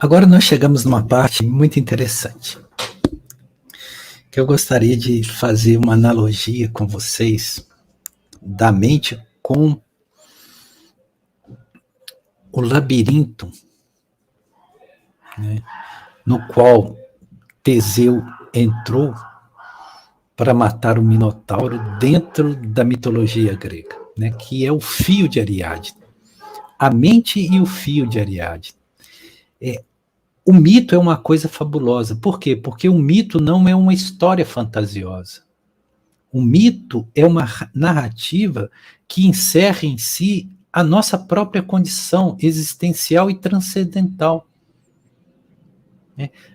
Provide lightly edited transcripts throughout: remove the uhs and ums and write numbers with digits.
Agora nós chegamos numa parte muito interessante, que eu gostaria de fazer uma analogia com vocês da mente com o labirinto, né, no qual Teseu entrou para matar o Minotauro dentro da mitologia grega, né, que é o fio de Ariadne. A mente e o fio de Ariadne. O mito é uma coisa fabulosa. Por quê? Porque o mito não é uma história fantasiosa. O mito é uma narrativa que encerra em si a nossa própria condição existencial e transcendental.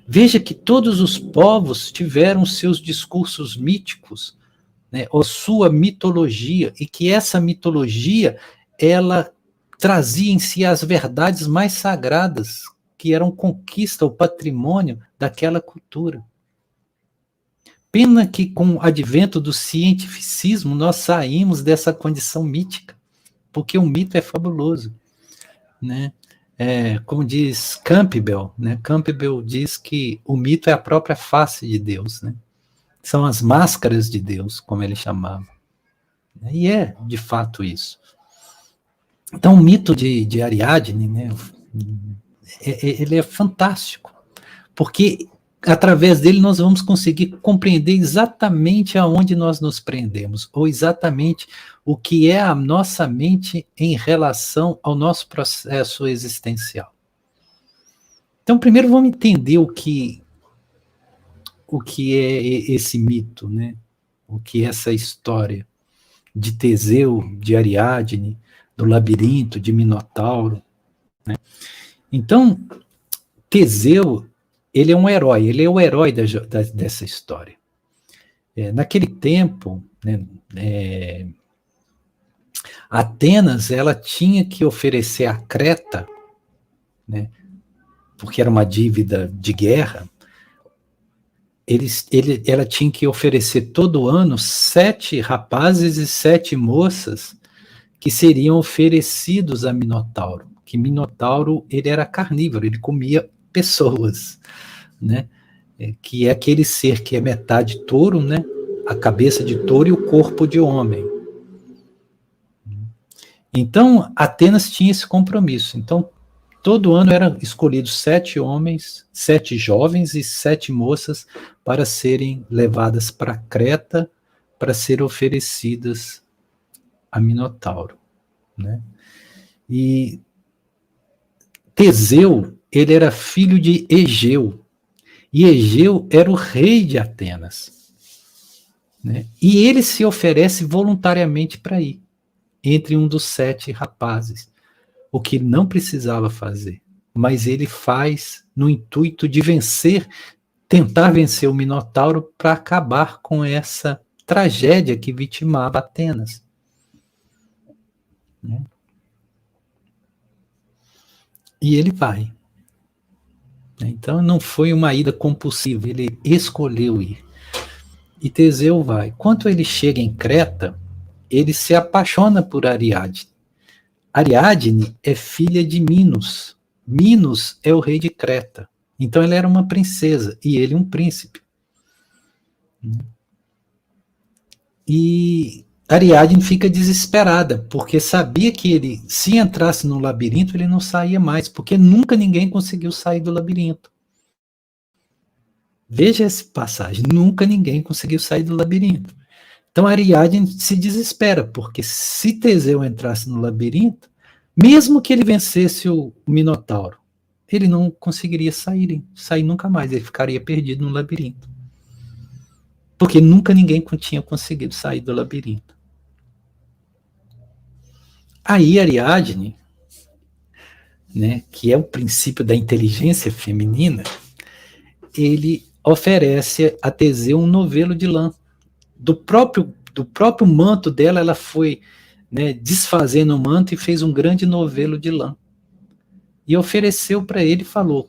Veja que todos os povos tiveram seus discursos míticos, né, ou sua mitologia, e que essa mitologia, ela trazia em si as verdades mais sagradas, que eram conquista, o patrimônio daquela cultura. Pena que com o advento do cientificismo nós saímos dessa condição mítica, porque o mito é fabuloso, né? Como diz Campbell, né? Campbell diz que o mito é a própria face de Deus, né? São as máscaras de Deus, como ele chamava. E é, de fato, isso. Então, o mito de Ariadne, né? Ele é fantástico, porque através dele nós vamos conseguir compreender exatamente aonde nós nos prendemos, ou exatamente o que é a nossa mente em relação ao nosso processo existencial. Então, primeiro vamos entender o que é esse mito, né? O que é essa história de Teseu, de Ariadne, do labirinto, de Minotauro, né? Então, Teseu, ele é um herói, ele é o herói dessa história. Naquele tempo, né, Atenas, ela tinha que oferecer a Creta, né, porque era uma dívida de guerra, ela tinha que oferecer todo ano 7 rapazes e 7 moças que seriam oferecidos a Minotauro, que Minotauro, ele era carnívoro, ele comia pessoas, né? Que é aquele ser que é metade touro, né? A cabeça de touro e o corpo de homem. Então, Atenas tinha esse compromisso. Então, todo ano eram escolhidos 7 homens, 7 jovens e 7 moças para serem levadas para Creta para serem oferecidas a Minotauro, né? E Teseu, ele era filho de Egeu, e Egeu era o rei de Atenas, né? E ele se oferece voluntariamente para ir, entre um dos 7 rapazes, o que não precisava fazer, mas ele faz no intuito de tentar vencer o Minotauro para acabar com essa tragédia que vitimava Atenas, né? E ele vai. Então não foi uma ida compulsiva, ele escolheu ir. E Teseu vai. Quando ele chega em Creta, ele se apaixona por Ariadne. Ariadne é filha de Minos. Minos é o rei de Creta. Então ela era uma princesa e ele um príncipe. E Ariadne fica desesperada, porque sabia que ele, se entrasse no labirinto, ele não saía mais, porque nunca ninguém conseguiu sair do labirinto. Veja essa passagem, nunca ninguém conseguiu sair do labirinto. Então Ariadne se desespera, porque se Teseu entrasse no labirinto, mesmo que ele vencesse o Minotauro, ele não conseguiria sair nunca mais, ele ficaria perdido no labirinto. Porque nunca ninguém tinha conseguido sair do labirinto. Aí Ariadne, né, que é o princípio da inteligência feminina, ele oferece a Teseu um novelo de lã. Do próprio manto dela, ela foi, né, desfazendo o manto e fez um grande novelo de lã. E ofereceu para ele e falou: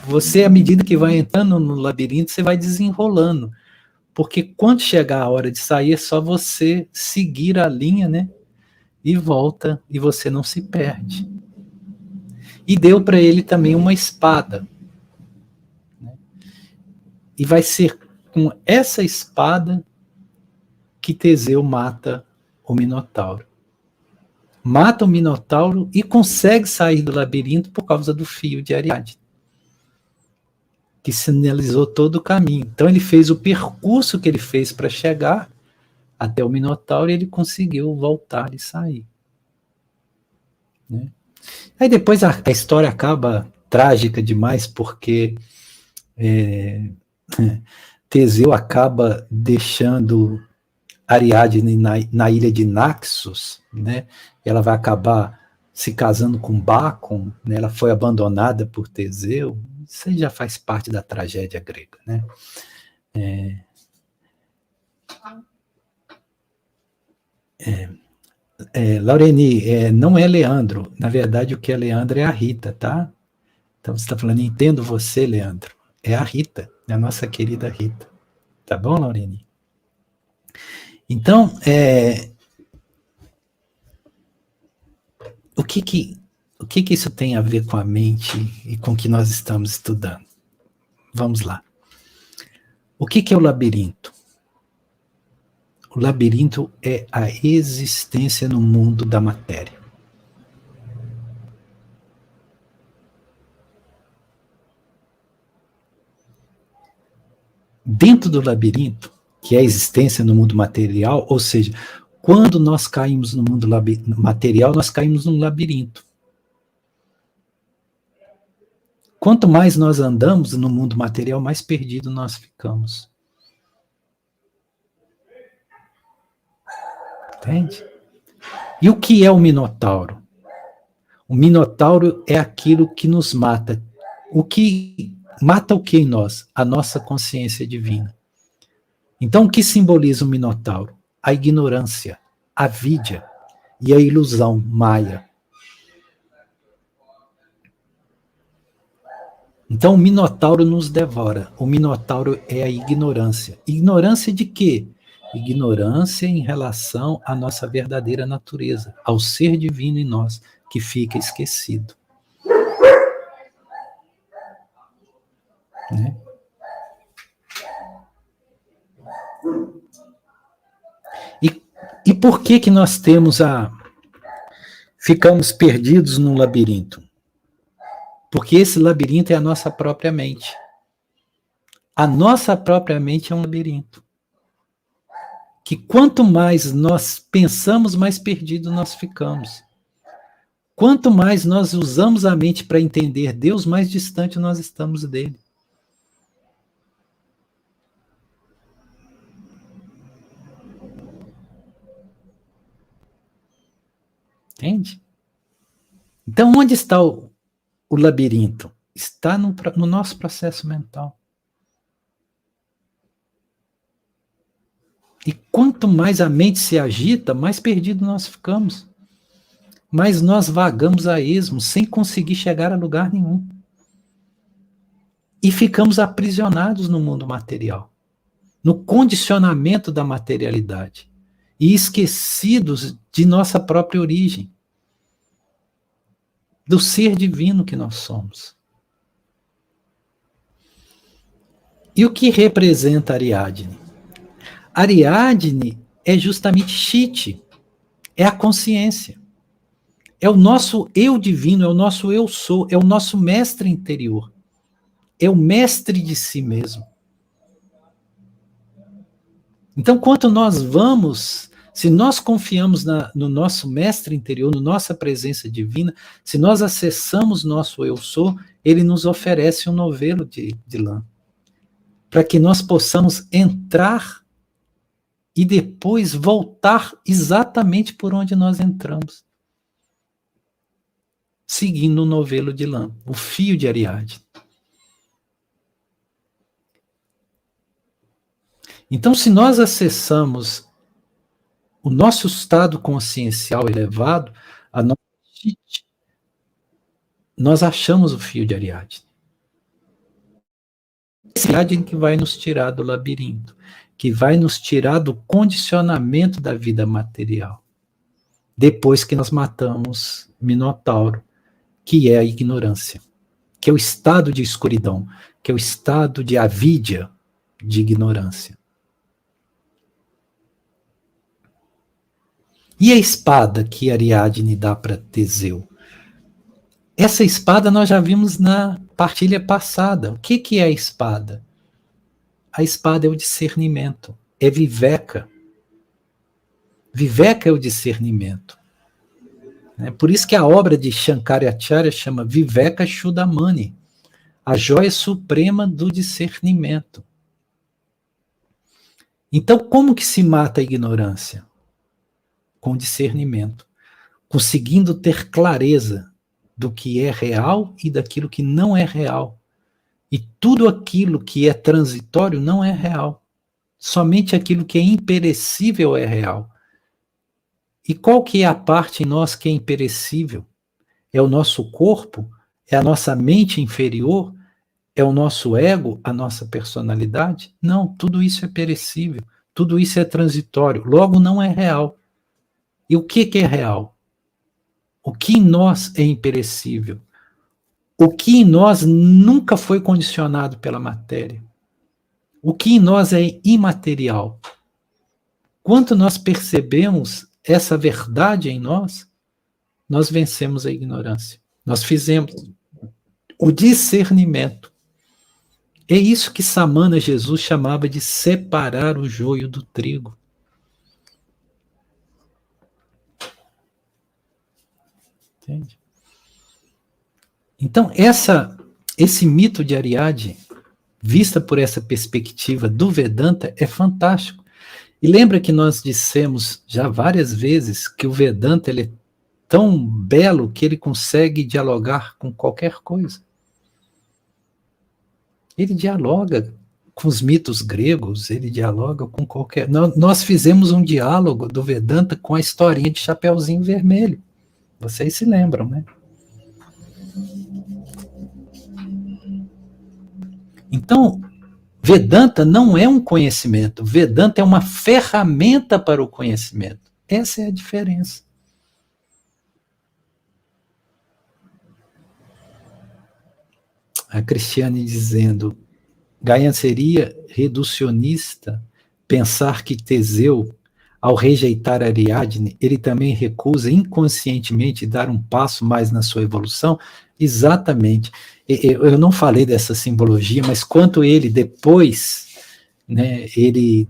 você, à medida que vai entrando no labirinto, você vai desenrolando. Porque quando chegar a hora de sair, é só você seguir a linha, né? E volta, e você não se perde. E deu para ele também uma espada, E vai ser com essa espada que Teseu mata o Minotauro. Mata o Minotauro e consegue sair do labirinto por causa do fio de Ariadne, que sinalizou todo o caminho. Então ele fez o percurso que ele fez para chegar até o Minotauro e ele conseguiu voltar e sair. Né? Aí depois a história acaba trágica demais, porque Teseu acaba deixando Ariadne na ilha de Naxos, né? Ela vai acabar se casando com Bacon, né? Ela foi abandonada por Teseu. Isso aí já faz parte da tragédia grega, né? Laureni, não é Leandro. Na verdade, o que é Leandro é a Rita, tá? Então você está falando, entendo você, Leandro. É a Rita, é a nossa querida Rita. Tá bom, Laureni? Então, o que isso tem a ver com a mente e com o que nós estamos estudando? Vamos lá. O que é o labirinto? O labirinto é a existência no mundo da matéria. Dentro do labirinto, que é a existência no mundo material, ou seja, quando nós caímos no mundo material, nós caímos num labirinto. Quanto mais nós andamos no mundo material, mais perdido nós ficamos. Entende? E o que é o Minotauro? O Minotauro é aquilo que nos mata. O que mata o que em nós? A nossa consciência divina. Então, o que simboliza o Minotauro? A ignorância, a avidya e a ilusão maia. Então, o Minotauro nos devora. O Minotauro é a ignorância. Ignorância de quê? Ignorância em relação à nossa verdadeira natureza, ao ser divino em nós, que fica esquecido. Né? E por que nós ficamos perdidos num labirinto? Porque esse labirinto é a nossa própria mente. A nossa própria mente é um labirinto. Que quanto mais nós pensamos, mais perdidos nós ficamos. Quanto mais nós usamos a mente para entender Deus, mais distante nós estamos dele. Entende? Então, onde está o labirinto? Está no nosso processo mental. E quanto mais a mente se agita, mais perdido nós ficamos. Mais nós vagamos a esmo, sem conseguir chegar a lugar nenhum. E ficamos aprisionados no mundo material, no condicionamento da materialidade, e esquecidos de nossa própria origem, do ser divino que nós somos. E o que representa Ariadne? Ariadne é justamente Shiti, é a consciência. É o nosso eu divino, é o nosso eu sou, é o nosso mestre interior. É o mestre de si mesmo. Então, quanto nós vamos, se nós confiamos no nosso mestre interior, na nossa presença divina, se nós acessamos nosso eu sou, ele nos oferece um novelo de lã, para que nós possamos entrar e depois voltar exatamente por onde nós entramos, seguindo o novelo de lã, o fio de Ariadne. Então, se nós acessamos o nosso estado consciencial elevado, nós achamos o fio de Ariadne. Esse Ariadne que vai nos tirar do labirinto, que vai nos tirar do condicionamento da vida material. Depois que nós matamos Minotauro, que é a ignorância, que é o estado de escuridão, que é o estado de avidya, de ignorância. E a espada que Ariadne dá para Teseu? Essa espada nós já vimos na partilha passada. O que é a espada? A espada é o discernimento, é viveka. Viveka é o discernimento. Por isso que a obra de Shankaracharya chama Viveka Chudamani, a joia suprema do discernimento. Então, como que se mata a ignorância? Com discernimento, conseguindo ter clareza do que é real e daquilo que não é real. E tudo aquilo que é transitório não é real. Somente aquilo que é imperecível é real. E qual que é a parte em nós que é imperecível? É o nosso corpo? É a nossa mente inferior? É o nosso ego? A nossa personalidade? Não, tudo isso é perecível. Tudo isso é transitório. Logo, não é real. E o que é real? O que em nós é imperecível? O que em nós nunca foi condicionado pela matéria? O que em nós é imaterial? Quando nós percebemos essa verdade em nós, nós vencemos a ignorância. Nós fizemos o discernimento. É isso que Samana Jesus chamava de separar o joio do trigo. Entende? Então, esse mito de Ariadne, vista por essa perspectiva do Vedanta, é fantástico. E lembra que nós dissemos já várias vezes que o Vedanta ele é tão belo que ele consegue dialogar com qualquer coisa. Ele dialoga com os mitos gregos, ele dialoga com qualquer... Nós fizemos um diálogo do Vedanta com a historinha de Chapeuzinho Vermelho. Vocês se lembram, né? Então, Vedanta não é um conhecimento. Vedanta é uma ferramenta para o conhecimento. Essa é a diferença. A Cristiane dizendo, Gaia seria reducionista pensar que Teseu, ao rejeitar Ariadne, ele também recusa inconscientemente dar um passo mais na sua evolução? Exatamente. Eu não falei dessa simbologia, mas quanto ele depois, né, ele,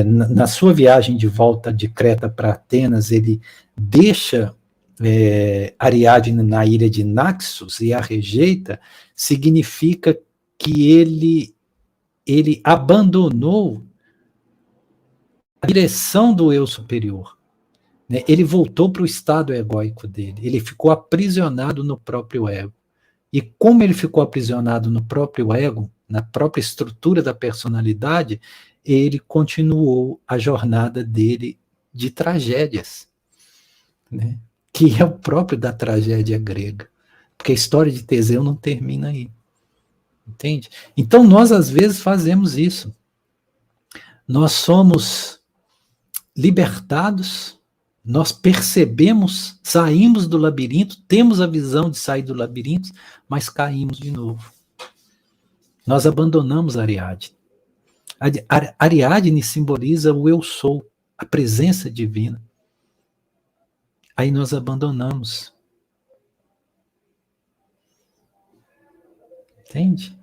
na sua viagem de volta de Creta para Atenas, ele deixa Ariadne na ilha de Naxos e a rejeita, significa que ele abandonou a direção do eu superior. Né? Ele voltou para o estado egóico dele. Ele ficou aprisionado no próprio ego. E como ele ficou aprisionado no próprio ego, na própria estrutura da personalidade, ele continuou a jornada dele de tragédias, né? Que é o próprio da tragédia grega. Porque a história de Teseu não termina aí. Entende? Então nós às vezes fazemos isso. Nós somos libertados, nós percebemos, saímos do labirinto, temos a visão de sair do labirinto, mas caímos de novo. Nós abandonamos Ariadne. Ariadne simboliza o eu sou, a presença divina. Aí nós abandonamos. Entende?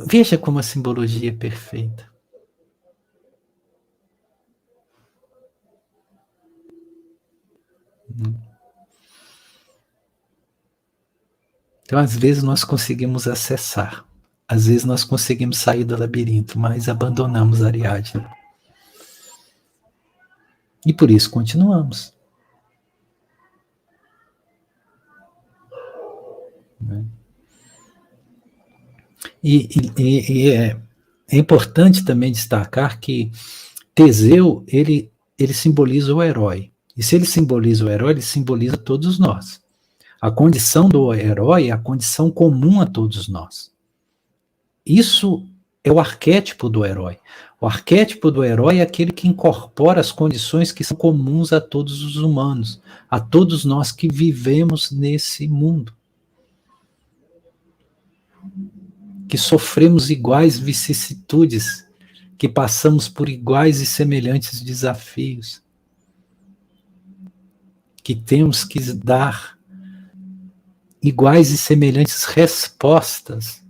Veja como a simbologia é perfeita. Então, às vezes, nós conseguimos acessar. Às vezes, nós conseguimos sair do labirinto, mas abandonamos a Ariadne. E por isso continuamos. E é importante também destacar que Teseu, ele simboliza o herói. E se ele simboliza o herói, ele simboliza todos nós. A condição do herói é a condição comum a todos nós. Isso é o arquétipo do herói. O arquétipo do herói é aquele que incorpora as condições que são comuns a todos os humanos, a todos nós que vivemos nesse mundo. que sofremos iguais vicissitudes, que passamos por iguais e semelhantes desafios, que temos que dar iguais e semelhantes respostas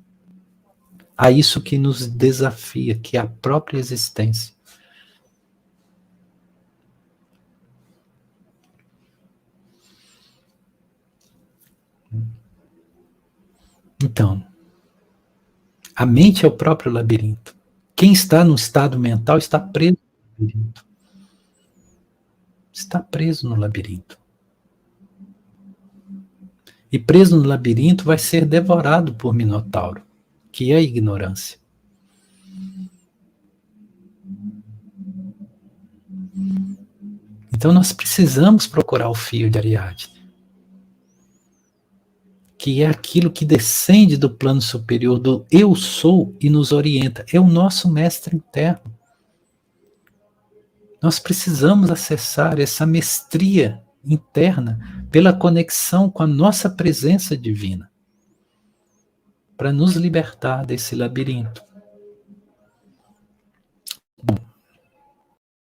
a isso que nos desafia, que é a própria existência. Então, a mente é o próprio labirinto. Quem está no estado mental está preso no labirinto. Está preso no labirinto. E preso no labirinto vai ser devorado por Minotauro, que é a ignorância. Então nós precisamos procurar o fio de Ariadne, que é aquilo que descende do plano superior do eu sou e nos orienta. É o nosso mestre interno. Nós precisamos acessar essa mestria interna pela conexão com a nossa presença divina, para nos libertar desse labirinto.